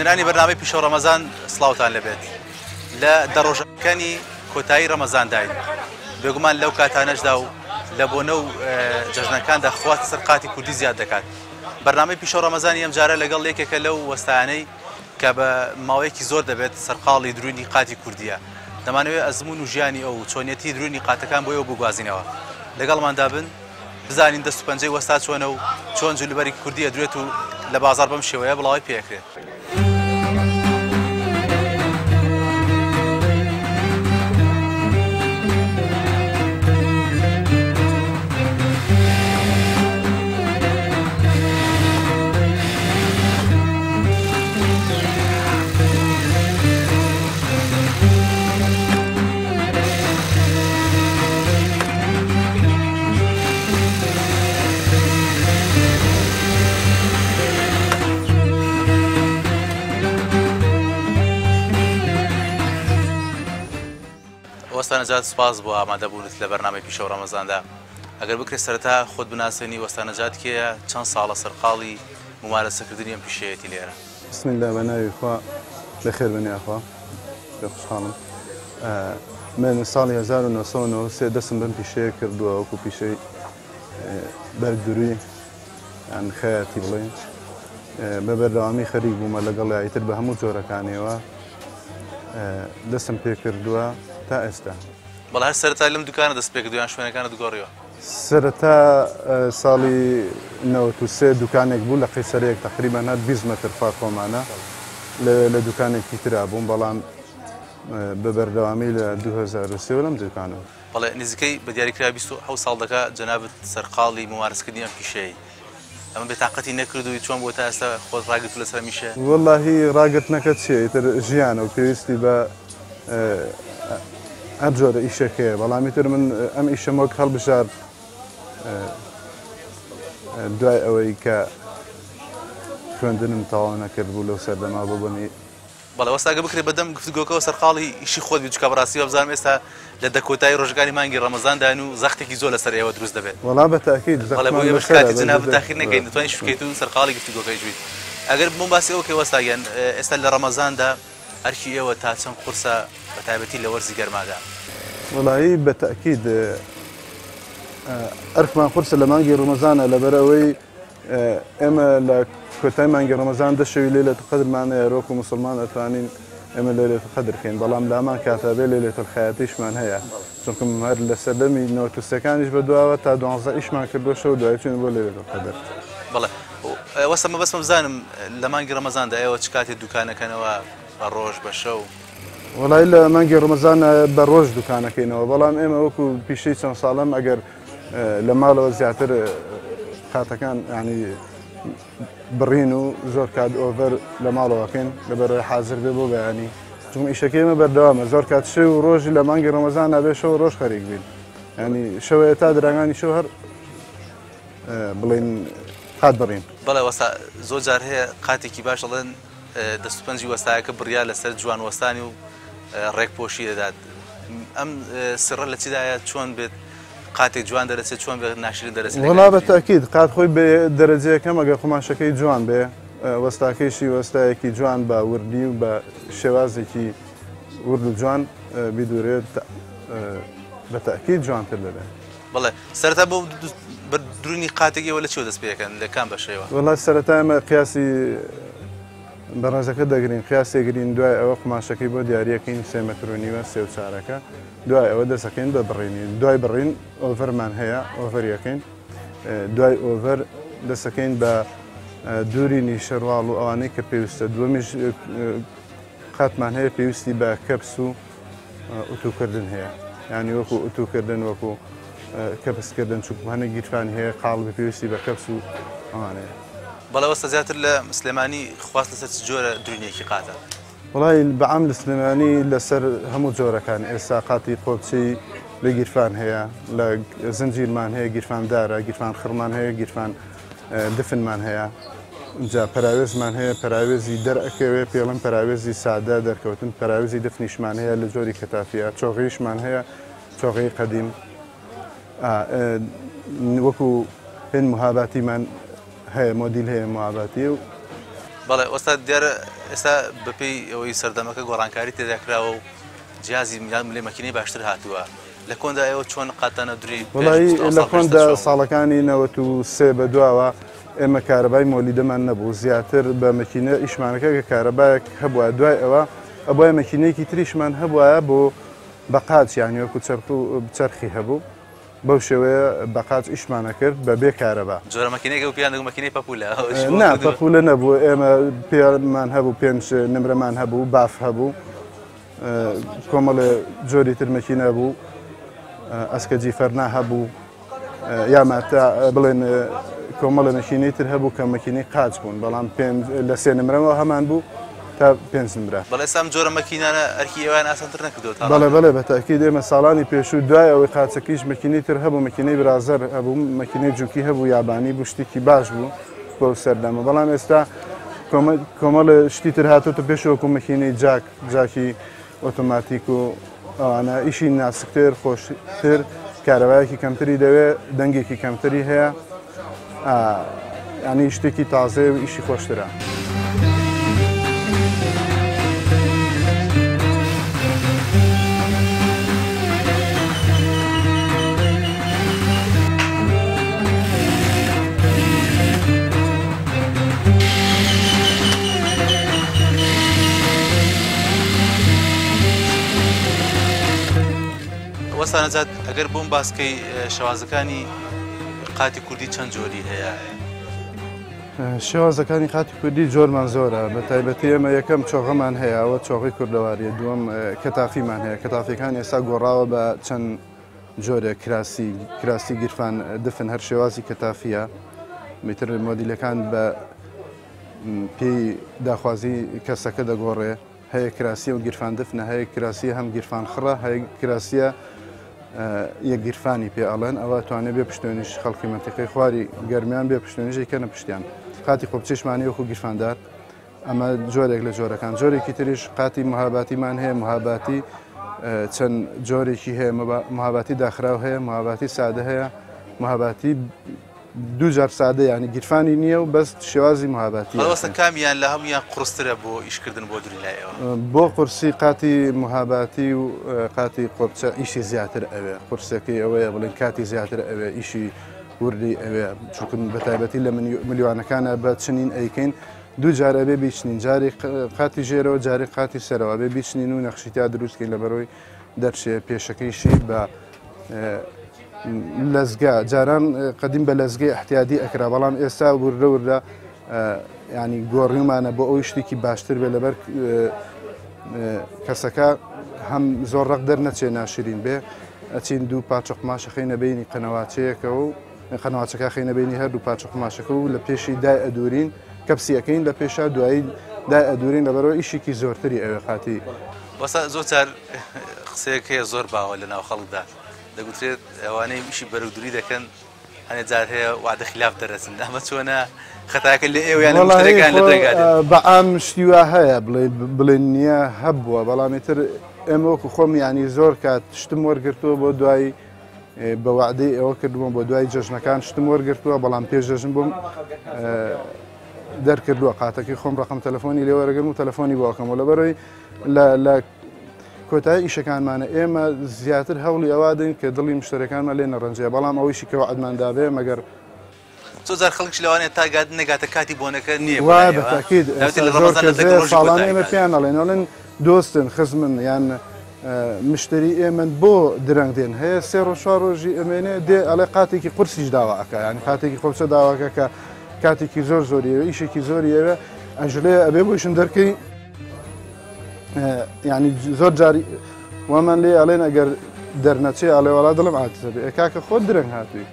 بینانی بەرنامەی پیشەو ڕەمەزان سڵاوتان لەبێت لە دەڕۆژەکانی کۆتایی ڕەمەزانداین بێگومان لەو کاتانەشدا و لە بۆنە و جەژنەکاندا خواستە سەر قاتی کوردی زیاد دەکات. بەرنامەی پیشەو ڕەمەزانی ئەم جارە لەگەڵ یەکێکە لەو وەستایانەی کە بە ماوەیەکی زۆر دەبێت سەرقاڵی درونی قاتی کوردیە. دەمانەوێت ئەزمون و ژیانی ئەو چۆنیەتی درونی قاتەکان بۆ ئێوە بگوازینەوە. لەگەڵماندا بن بزانین دەست و پەنجەی وەستا چۆنە و چۆن جلوبەری کوردی ئەدرێت و لە بازار بەم شێوەیە بڵاوی پێکرێت. وەستانەجات سپاس بۆ ئامادەبوونت لە بەرنامەی پیشەو ڕەمەزاندا. ئەگەر بکرێت سەرەتا خۆت بناسێنی وەستانەجات کێیە، چەند ساڵە سەرقاڵی ممارەسەکردنی ئەم پیشەیەتی لێرە؟ بسم الله بە ناوی خوا بەخێر بنێ ئەخوا پێ خوشحاڵم. من ساڵی 1993 دەستم بەم پیشەیە کردووە وەکو پیشەی بەرگدووری یان خەیاتی بڵێن بە بەردەوامی خەریک بوومە لەگەڵ یاریتر بە هەموو جۆرەکانیەوە دەستم پێ کردووە تا ئێستا. بەڵام هەر سەرەتا لەم دوکانە دەست پێ کردووە یان شوێنەکانت گۆڕیوە؟ سەرەتا ساڵی 93 دوکانێک بوو لە قەیسەرەیەک تقریبان هات 20 مەتر فات خۆمانە لە دوکانێکی ترا بووم، بەڵام بە بەردەوامی لە 2003 لەم دوکانەوە. بەڵێ نزیکەی بە دیاریکرا 27 ساڵ دەکات جەنابەت سەرقاڵی ممارەسەکردنی ئەم پیشەیە. ئەمە بێتاقەتی نەکردووی چۆن بۆ تا ئێستا خۆت ڕاگرتووە لەسەر میشە؟ وەڵڵاهی ڕاگرتنەکە چییە؟ ئیتر ژیانە و پێویستی بە هەر جۆرە ئیشەکەیە، بەڵامی تر من ئەم ئیشەم وەک هەڵبژارد دوای ئەوەی کە خوێندنم تەواو نەکرد بوو لەو سەردەما ببوونی. بەڵێ وەستاگە بکرێت بەدەم گفتوگۆکەوە سەرقاڵی ئیشی خۆت بچکە بەڕاستیەوە بزانم ئێستا لە دەکۆتایی ڕۆژگاری مانگی ڕەمەزاندان و زەختێکی زۆر لەسەر ئێوە دروست دەبێت. وەڵا بەتاکید بەڵێ بۆ ئێوەش کاتی جەنابەت تاخیر نەکەین دەتوانین شوکەیت و سەرقاڵی گفتوگۆکەی جویت. ئەگەر بۆم باسی ئەوکە وەستاگیان ئێستا لە ڕەمەزاندا ئەرکی ئێوە تا چەند قورسە بەتایبەتی لە وەرزی گەرمادا؟ وەڵایی بەتاکید ئەرکمان قورسە لە مانگی ڕەمەزانە لەبەرەوەی ئێمە لە کۆتای مانگی ڕەمەزان دەشەوی لەیلەتول قەدرمان هەیە وەکو موسڵمان ئەتوانین ئێمە لەیلەتول قەدر بکەین، بەڵام لامان کاتابێ لەیلەتول خەیاتیشمان هەیە، چونکە هەر لە سەردەمی 90ەکانیش بەدواوە تا 12 ئیشمان کردووە شەو دوای چوین بۆ لەیلەتول قەدر. بەڵێ وەستە مە بەسمە بزانم لە مانگی ڕەمەزاندا ئێوە چ کاتێ دوکانەکەنەوە بە ڕۆژ بە شەو؟ وەڵای لە مانگی ڕەمەزانە بە ڕۆژ دوکانەکەینەوە، بەڵام ئێمە وەکو پیشەی چەند ساڵم ئەگەر لە ماڵەوە زیاتر قاتەکان ینی بڕین و زۆر کات ئۆڤەر لە ماڵەوەکەین لەبەرەوەی حازر بێ بۆ بەیانی، چون ئیشەکەی ئێمە بەردەوامە، زۆر کات شەو و ڕۆژی لە مانگی ڕەمەزان نابێ شەو ڕۆژ خەریک بین، ینی شەوەیە تا درانگانی شەو هەر بڵین قات بڕین. بەڵێ وەستا زۆر جار هەیە قاتێکی باش دەڵێن دەست و پەنجی وەستایەکە بڕیا لەسەر جوان وەستانی و ڕێکپۆشی دەدات. ئەم سڕە لە چیدایە چۆن بێت قاتێک جوان دەرەچێت چۆن بێت ناشرین دەرەچێت؟ وەڵا بەتاکید قات خۆی بە دەرەجەیەکەم ئەگەر قماشەکەی جوان بێ، وەستاکەیشی وەستایەکی جوان بە وردی و بە شێوازێکی ورد و جوان بیدورێت بەتاکید جوانتر دەبێت. بەڵێ سەرەتا بۆ درونی قاتێکیەوە لە چێوە دەست پێەکەن لە کام بەشەوە؟ وەڵا سەرەتا ئێمە قیاسی بەڕێزەکە دەگرین، قیاسێگرین، دوای ئەوە قماشەکەی بۆ دیارەکەین 3 مەتر و نیوە 3 و 4ەکە، دوای ئەوە دەسەکەین بە بڕینی، دوای بڕین ئۆڤەرمان هەیە ئۆڤەریەکەین، دوای ئۆڤەر دەسەکەین بە دوورینی شەرواڵ و ئەوانەی کە پێویستە، دووەمیش قاتمان هەیە پێویستی بە کەپس و ئوتوکردن هەیە، یعنی وەکو ئوتوکردن وەکو کەپسکردن چووک هەنێک گیرفانی هەیە قاڵ بە پێویستی بە کەپس و ئەوانەیە. بەڵێ وەستە زیاتر لە سلێمانی خواست لەسەر جۆرە درونیەکی قاتە؟ وڵی بەعام لە سلێمانی لەسەر هەموو جۆرەکان، ئێستا قاتی قۆچی لە گیرفان هەیە، لە زنجیرمان هەیە، گیرفاندارە، گیرفان خڕمان هەیە، گیرفان دفنمان هەیە، جا پەراوێزمان هەیە، پەراوێزی دەرئەکەوێ پێڵم پەراوێزی سادە دەرکەوتن، پەراوێزی دفنیشمان هەیە لە جۆری کەتافیە، چۆغیشمان هەیە، چۆغی قەدیم، وەکو هێن موهاباتیمان هەیە، مۆدیل هەیە موهاباتی و بەڵێ ئۆستا دیارە ئێستا بەپێی ئەوەی سەردەمەکە گۆڕانکاری تێداکراوە و جیازی لێ مەکینەی باشتر هاتووە لە کۆندا ئێوە چۆن قاتانە دووری وڵی لە کۆندا ساڵەکانی 93 بەدواوە ئێمە کارەبای مۆلیدەمان نەبوو زیاتر بە مەکینە ئیشمانەکە کە کارەبایەک هەبووە دوای ئەوە ئەبە مەکینەیەکی تریشمان هەبووە بۆ بەقاچ یانی وەکو چەرخی هەبوو بەو شێوەیە بەقاچ ئیشمانە کرد بە بێ کارەبا جۆرە مەکینەیە و پیان مەکینەی پەپولە نا پەپولە نەبوو ئێمە پێمان هەبوو پێنج نمرەمان هەبوو باف هەبوو کۆمەڵە جۆری تر مەکینە بوو ئەسکەجی فەرنا هەبوو یاماتە بڵێن کۆمەڵە مەکینەی تر هەبوو کە مەکینەی قاچ بوون بەڵام لە سێ نمرەوە هەمان بوو تا پێنج نمرە بەڵێ ئێستا جۆرە مەکینانە ئەرکی ئێوان ئاسانتر نەکردووە بەڵێ بەڵێ بەتاکید ئێمە ساڵانی پێشوو دوای ئەوەی قاچەکەیش مەکینەی تر هەبوو مەکینەی برازەر هەبوو مەکینەی جوکی هەبوو یابانی بوو شتێکی باش بوو بۆ سەردەمە بەڵام ئێستا کۆمەڵە شتی تر هاتوتە پێشەوەکو مەکینەی جاکی ئۆتۆماتیک و ئەوانە ئیشی ناسکتر خۆشتر کارەبایەکی کەمتری دەوێت دەنگێکی کەمتری هەیە ینی شتێکی تازێ و ئیشی خۆشترە. وەسانەجات ئەگەر بۆم باسکەی شێوازەکانی قاتی کوردی چەند جۆری هەیە؟ شێوازەکانی قاتی کوردی جۆرمان زۆرە بە تایبەتی ئێمە یەکەم چۆغەمان هەیە ئەوە چۆغی کوردەواریە دووەم کەتافیمان هەیە کەتافیەکان ئێستا گۆڕاوە بە چەند جۆرە کراسی گیرفان دفن هەر شێوازی کەتافیە میتر مۆدیلەکان بە پێی داخوازی کەسەکە دەگۆڕێ هەیە کراسی و گیرفان دفنە هەیە کراسی هەم گیرفان خڕە هەیە کراسیە یەک گیرفانی پێ ئەڵێن ئەوە توانێت بێ پشتێنیش خەڵکی منتیقەی خواری گەرمیان بێ پشتێنیژی کەنە پشتیان قاتی خۆپچێشمانی وەکو گیرفاندار ئەمە جۆرێک لە جۆرەکان جۆرێکی تریش قاتی مهاباتیمان هەیە مهاباتی چەند جۆرێکی هەیە مهاباتی داخراو هەیە مهاباتی سادە هەیە مهاباتی دوو جار سادە ینی گیرفانی نییە و بەس شێوازی مهاباتی وەسە کامیان لە هەمویان قورسترە بۆ ئیشکردن بۆ دووری لایەوە بۆ قورسی قاتی مهاباتی و قاتی قۆپچە ئیشی زیاتر ئەوێ قورسەکەی ئەوەیە بڵێن کاتی زیاتر ئەوێ ئیشی وردی ئەوێ چونکن بە تایبەتی لە ملیوانەکانە بە چنین ئەیکەین دوو جارە بێ بیچنین جاری قاتی ژێرەوە جاری قاتی سەرەوە بێ بیچنین و نەخشیتیا دروستکەین لە بەرەوەی دەرچێ پێشەکەیشی بە لەزگا جاران قدیم بە لەزگەی احتیادی ئەکرا بەڵام ئێستا وردە وردە ینی گۆڕیمانە بۆ ئەوی شتێکی باشتر بێ لەبەر کەسەکە هەم زۆر ڕق دەرنەچێ ناشرین بێ ئەچین دوو پاچق ماشە خەینە بینی قەنەواچەیەکە و قەنەواچەکە خەینە بینی هەردوو پاچق ماشەکە و لە پێشی دای ئەدورین کەپسیەکەین لە پێشا دوایی دای ئەدورین لەبەرەوە ئیشێکی زۆرتری ئەوێ قاتی بەسا زۆر جار قسەیەک هەیە زۆر باوە لە ناو خەڵکدا دەگوترێت ئەوانەی وشی بەرەودوری دەکەن هەنێ جار هەیە وعدە خلاف دەرەچن ئەمە چۆنە خەتاکە لە ئێوەیان مشتەکان لە دەرگادن بەعام شتیوا هەیە بڵێن نییە هەبووە بەڵامی تر ئێمە وەکو خۆم ینی زۆر کات شتم وەرگرتووە بۆ دوای بە وعدەی ئەوە کردبووم بۆ دوای جەژنەکان شتم وەرگرتووە بەڵام پێش جەژن بووم دەرکردووە قاتەکەی خۆم ڕقم تەلەفۆنی لێوەرەگەم و تەلەفۆنی بۆکەم و لەبەرەوەی لە کۆتایی ئیشەکانمانە ئێمە زیاتر هەوڵی ئەوادن کە دڵی مشتەکانمان لێ نەڕەنجەیە بەڵام ئەوەیشی کەەوە عدماندابێ مەگەر زۆر خەڵکیش لەوانێت تاگات نەگاتە کاتی بۆنەکە نییە وای بەتاکید ساڵان ئێمە پێیان ئەڵێن دۆستن خزمن یان مشتری ئێمە بۆ درەنگ دێن هەیە سێ ڕۆژ چوار ڕۆژی ئەمێنێ دێ ئەڵێ قاتێکی قورسیش داواکە ینی قاتێکی خۆپچە داواکە کە کاتێکی زۆر زۆریەوە ئیشێکی زۆریەوە ئەژلێ ئەبێ بۆشن دەرکەی ینی زۆر جاری وەمان لێ ئەڵێن ئەگەر دەرنەچێ ئەڵێ وڵا دڵم ئاتەبێ کاکە خۆت درەنگ هاتووی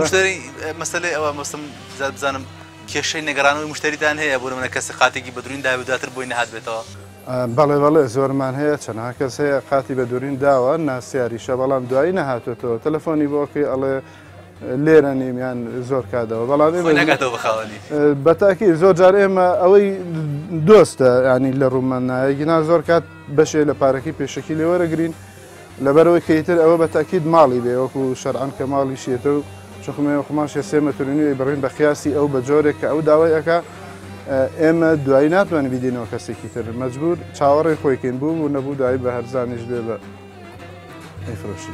مشتری مەسلەی ئەوە مەستم بزانم کێشەی نەگەڕانەوەی مشتریدان هەیە بۆ منە کەسی قاتێکی بە دوورین داوێداتر بۆی نەهات بێتەوە بەڵێ بەڵێ زۆرمان هەیە چەندها کەس هەیە قاتی بە دوورین داوە ناسیاریشە بەڵام دوایی نەهاتوێتەوە تەلەفۆنی بۆکەی ئەڵێ لێرە نیمیان زۆر کادەوە بەڵام بەتاکی زۆر جار ئێمە ئەوەی دۆستە ینی لە ڕوومانایەکینا زۆر کات بەشێ لە پارەکەی پێشەکی لێوەرەگرین لەبەرەوەی کەیتر ئەوە بەتاکید ماڵی بێ وەکو شەرعان کە ماڵی شێتە و چخمێ خماشە سێ مەترونی بڕین بە خیاسی ئەو بە جۆرێک کە ئەو داوای ئەکا ئێمە دوایی ناتوانین بیدینەوە کەسێکی تر مەجبور چاوەڕێی خۆیکەین بوو و نەبوو دوایی بە هەرزانیش بێ بە ئەیفرۆشی.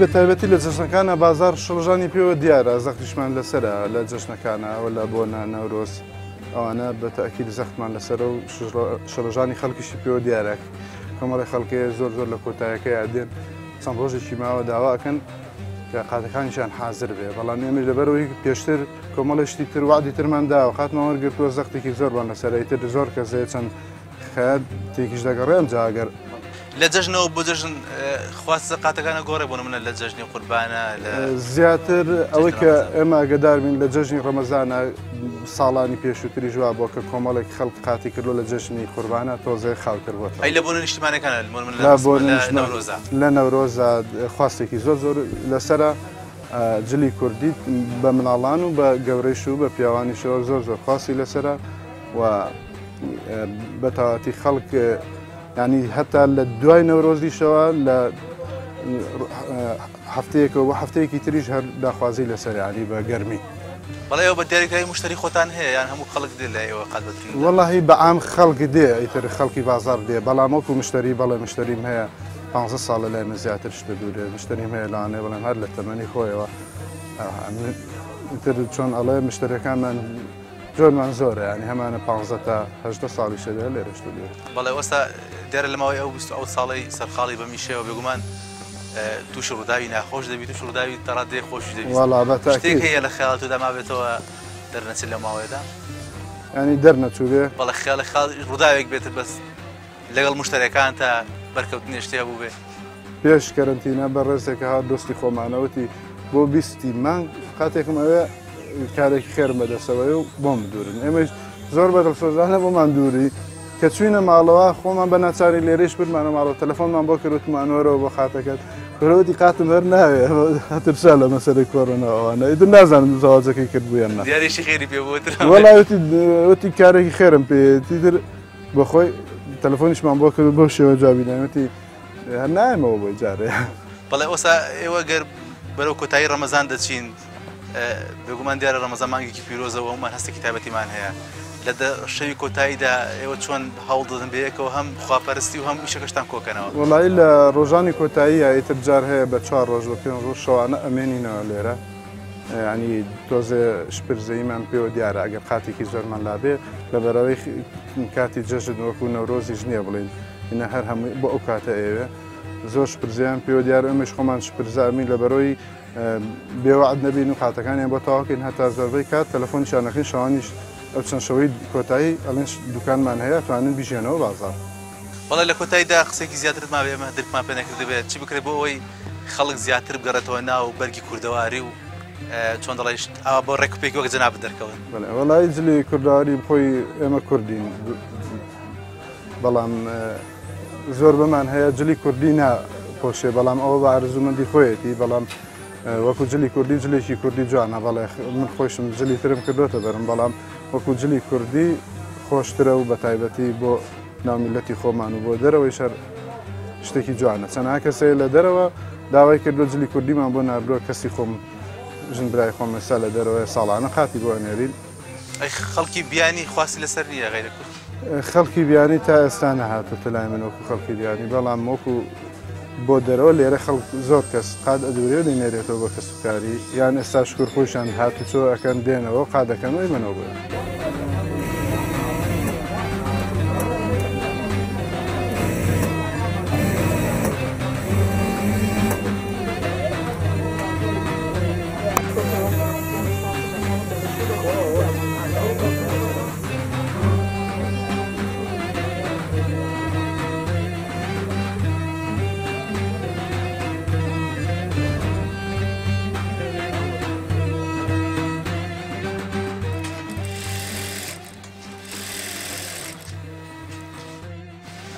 بە تایبەتی لە جەژنەکانە بازار شڵژانی پێوە دیارە زەختیشمان لەسرە لە جەژنەکانەوە لە بۆنە نەورۆز ئەوانە بە تاکید زەختمان لەسرە و شڵژانی خەڵکیشی پێوە دیارە کۆمەڵی خەڵکەیە زۆر لە کۆتایەکە یادێن چەند ڕۆژێکی ماوە داواکەن کە قاتەکانیشان حازر بێ بەڵام ئێمە لەبەرەوەی پێشتر کۆمەڵشتی تر وعدی ترمان داوە خاتمەوە گرتووە زەختێکی زۆربان لەسەرەیتر زۆر کەسەیە چەند خەیات تێکیش دەگەڕێم جاگەر لە جەژنەوە بۆ جەژن خواستە قاتەکانە گۆڕێ بۆ منە لە جەژنی قوربانە زیاتر ئەوەی کە ئێمە ئاگداربین لە جەژنی ڕەمەزانە ساڵانی پێشووتری ژوا بۆ کە کۆمەڵێک خەڵک قاتی کردو لە جەژنی قوربانە تۆزێ خاوتر بۆ ئەی لە بۆ نیشتمانەکانە لە نەورۆزە خواستێکی زۆر لەسرە جلی کوردی بە مناڵان و بە گەورەیش و بە پیاوانیشەوە زۆر خواستی لەسرە و بە تەواتی خەڵک ینی هەتا لە دوای نەورۆزیشەوە لە هەفتەیەکەوە بە هەفتەیەکی تریش هەر داخوازی لەسەرانی بە گەرمی. بەڵێ ئەوە بە دیارەکەی مشتری خۆتان هەیە یان هەموو خەڵک دێ لە ئێوە قات بەترین؟ وەڵاهی بەعام خەڵک دێ ئیتر خەڵکی بازار دێ بەڵام وەکو مشتری بەڵێ مشتریم هەیە 15 ساڵە لای من زیاتر شتە دوورێ مشتریم هەیە لاانێ بەڵێن هەر لە تەمەنی خۆیەوە تر چۆن ئەڵێ مشتریەکانمان جۆرمان زۆرە ینی هەمانە 15 تا 18 ساڵی شەدە لێرەشت دوێ. بەڵێ وەستا دیارە لەماوەی ئەو 20 ساڵی سەرخاڵی بەمیشەوە بێگومان توش ڕووداوی ناخۆش دەبیت توش ڕووداوی تەڕادەی خۆش دەبیت شتێک هەیە لە خەیاڵتودا مابێتەوە دەرنەچێت لە ماوەیەدا ینی دەرنەچوو بێ بەڵێ خەیاڵ ڕووداوێک بێتە بەس لەگەڵ مشتریەکان تا بەرکەوتنی شتێ بوو بێ پێش کەرنتینە بە ڕێزێکە هات دۆستی خۆمانەوەتی بۆ 20 مانگ کاتێکم ئەوێ کارێکی خێرم بەدەستەوەی و بۆم دوورن ئێمەش زۆر بەدڵسۆزانە بۆمان دووری کە چوینە ماڵەوە خۆمان بە ناچاری لێرەش بمانە ماڵەوە تەلەفۆنمان بۆ کردوتمانوەرەوە بۆ خاتەکەت کورەوەتی قاتم هەر ناوێ هەترسا لە مەسەرەی کۆڕۆنەوەوانە ئیتر نازانم زەواجەکەی کرد بوویان نا دیارێکی خێری پێ بووتر وەڵاوەتی کارێکی خێرم پێێتی تر بە خۆی تەلەفۆنیشمان بۆ کرد بۆ شێوە جوابینەوەتی هەر نایمەوە بۆی جارێ بەڵێ ئەوسا ئێوە گەر بەرەو کۆتایی ڕەمەزان دەچین بێگومان دیارە ڕەمەزان مانگێکی پیرۆزەوە ومان هەستێکی تایبەتیمان هەیە لە شەوی کۆتاییدا ئێوە چۆن هەوڵ دەدەن بەیەکەوە هەم خواپەرستی و هەم ئیشەکەشتان کۆکەنەوە وەڵایی لە ڕۆژانی کۆتایی ئیتر جار هەیە بە 4 ڕۆژ بە 5 ڕۆژ شەوانە ئەمێنینەوە لێرە ینی تۆزێ شپرزەیمان پێوە دیارە ئەگەر قاتێکی زۆرمان لابێ لەبەرەوەی کاتی جەژن وەکو نەورۆزیش نییە بڵین ئینە هەر هەمووی بۆ ئەو کاتە ئێوێ زۆر شپرزیان پێوە دیارە ئەمەش خۆمان شپرزامین لەبەرەوەی بێوەعد نەبین و قاتەکانیان بۆ تاواکەین هەتا زۆربەی کات تەلەفۆنیشانەکەین شەوانیش ئەو چەند شەوەی کۆتایی ئەڵێن دوکانمان هەیە توانن بیژێنەوە بازار. بەڵێ لە کۆتاییدا قسێکی زیاترت ما بێمە درکمان پێ نەکرد دەبێت چی بکرێت بۆ ئەوەی خەڵک زیاتر بگەڕێتەوە ناو بەرگی کوردەواری و چۆن دەڵێشت ئەوە بۆ ڕێکوپێکی وەک جەناب دەرکەون. وەڵای جلی کوردەواری بخۆی ئێمە کوردین بەڵام زۆر بەمان هەیە جلی کوردی ناپۆشێ بەڵام ئەوە بە ئارزومەندی خۆیەتی بەڵام وەکو جلی کوردی جلێکی کوردی جوانە بەڵێ من خۆشم جلی ترم کردوتە بەرم بەڵام وەکو جلی کوردی خۆشترە و بە تایبەتی بۆ ناومیلەتی خۆمان و بۆ دەرەوەی شەر شتێکی جوانە چەنها کەسەیە لە دەرەوە داوای کردو جلی کوردیمان بۆ نردووە کەسی خۆم ژن برای خۆم ئێستا لە دەرەوەی ساڵانە خاتی بۆ نێرین خەڵکی بیانی خواستی لەسەر نییە غیرە کورد خەڵکی بیانی تا ئێستا نەهاتوتە لای من وەکو خەڵکی بیانی بەڵام وەکو بۆ دەرەوە لێرە خەڵک زۆر کەس قاد ئەدورێ دەینێرێتەوە بە کەسوکاری یان ئێستا شکر خۆشیان هاتوچۆ ئەەکەن دێنەوە قادەکەنەوەی منەوە بێ.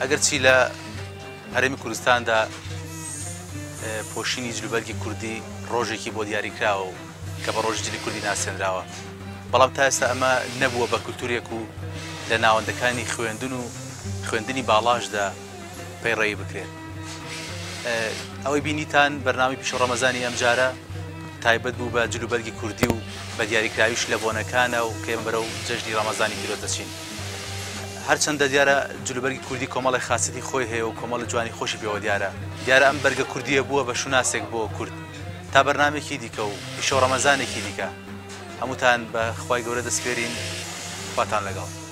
ئەگەرچی لە هەرێمی کوردستاندا پۆشینی جلوبەرگی کوردی ڕۆژێکی بۆ دیاریکراوە و کە بە ڕۆژی جلی کوردی ناسێنراوە، بەڵام تا ئێستا ئەمە نەبووە بە کولتورێک و لە ناوەندەکانی خوێندنی باڵاشدا پەیڕێی بکرێت. ئەوەی بینیتان بەرنامی پیشە ڕەمەزانی ئەم جارە تایبەت بوو بە جلوبەرگی کوردی و بە دیاریکراویش لە بۆنەکانە و کەم بەرەو جەژنی ڕەمەزانی پیرۆزدەچین. هەرچەندە دیارە جلوبەرگی کوردی کۆمەڵی خاصەتی خۆی هەیە و کۆمەڵی جوانی خۆشی پێوە دیارە ئەم بەرگە کوردیە بووە بە شوناسێک بۆ کورد تا بەرنامێکی دیکە و پیشە ڕەمەزانێکی دیکە. هەمووتان بە خوای گەورە دەسپێرین، خواتان لەگەڵ.